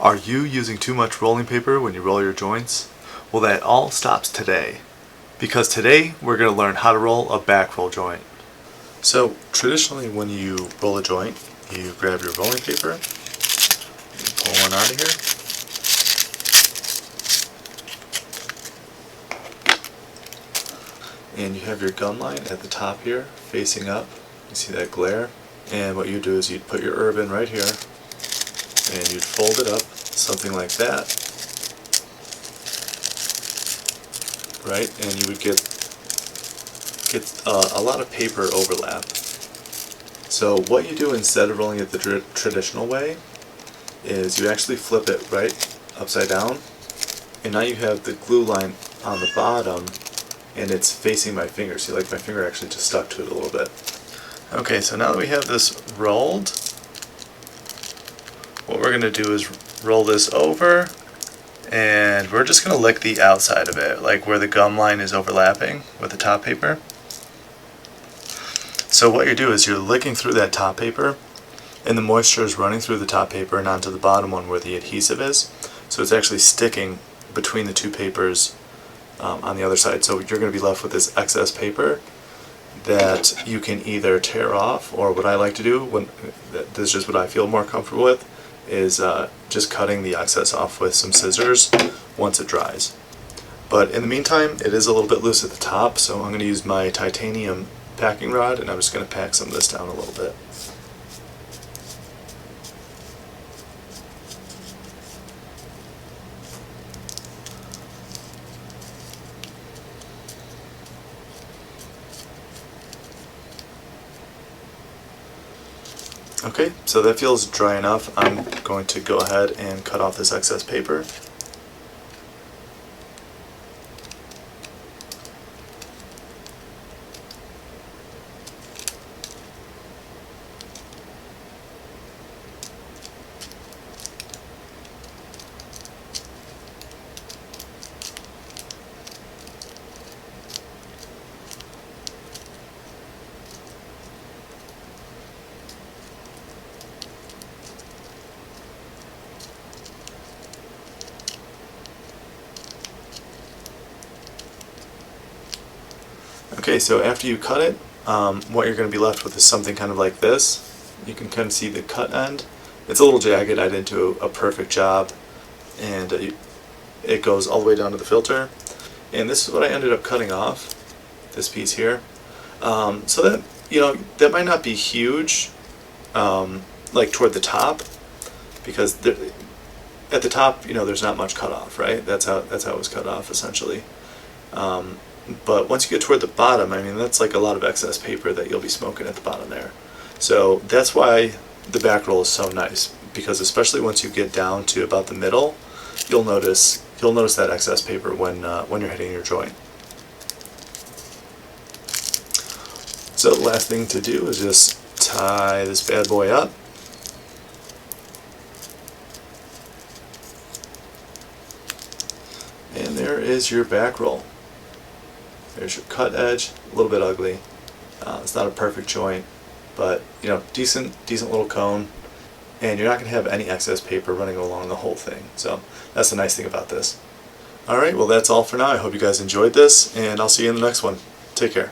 Are you using too much rolling paper when you roll your joints? Well, that all stops today, because today we're going to learn how to roll a back roll joint. So traditionally when you roll a joint, you grab your rolling paper, you pull one out of here, and you have your gun line at the top here facing up. You see that glare? And what you do is you'd put your herb in right here and you'd fold it up something like that, right? And you would get a lot of paper overlap. So what you do instead of rolling it the traditional way is you actually flip it right upside down, and now you have the glue line on the bottom and it's facing my finger. See, like my finger actually just stuck to it a little bit. Okay, so now that we have this rolled, what we're going to do is roll this over, and we're just going to lick the outside of it, like where the gum line is overlapping with the top paper. So what you do is you're licking through that top paper, and the moisture is running through the top paper and onto the bottom one where the adhesive is. So it's actually sticking between the two papers on the other side. So you're going to be left with this excess paper that you can either tear off, or what I like to do, this is just what I feel more comfortable with, is just cutting the excess off with some scissors once it dries. But in the meantime, it is a little bit loose at the top, so I'm going to use my titanium packing rod, and I'm just going to pack some of this down a little bit. Okay, so that feels dry enough. I'm going to go ahead and cut off this excess paper. Okay, so after you cut it, what you're going to be left with is something kind of like this. You can kind of see the cut end. It's a little jagged. I didn't do a perfect job, and it goes all the way down to the filter. And this is what I ended up cutting off, this piece here. So that, that might not be huge, like toward the top, because at the top, there's not much cut off, right? That's how it was cut off essentially. But once you get toward the bottom, I mean, that's like a lot of excess paper that you'll be smoking at the bottom there. So that's why the back roll is so nice, because especially once you get down to about the middle, you'll notice that excess paper when you're hitting your joint. So the last thing to do is just tie this bad boy up. And there is your back roll. There's your cut edge, a little bit ugly. It's not a perfect joint, but decent little cone, and you're not going to have any excess paper running along the whole thing. So that's the nice thing about this. Alright, well that's all for now. I hope you guys enjoyed this, and I'll see you in the next one. Take care.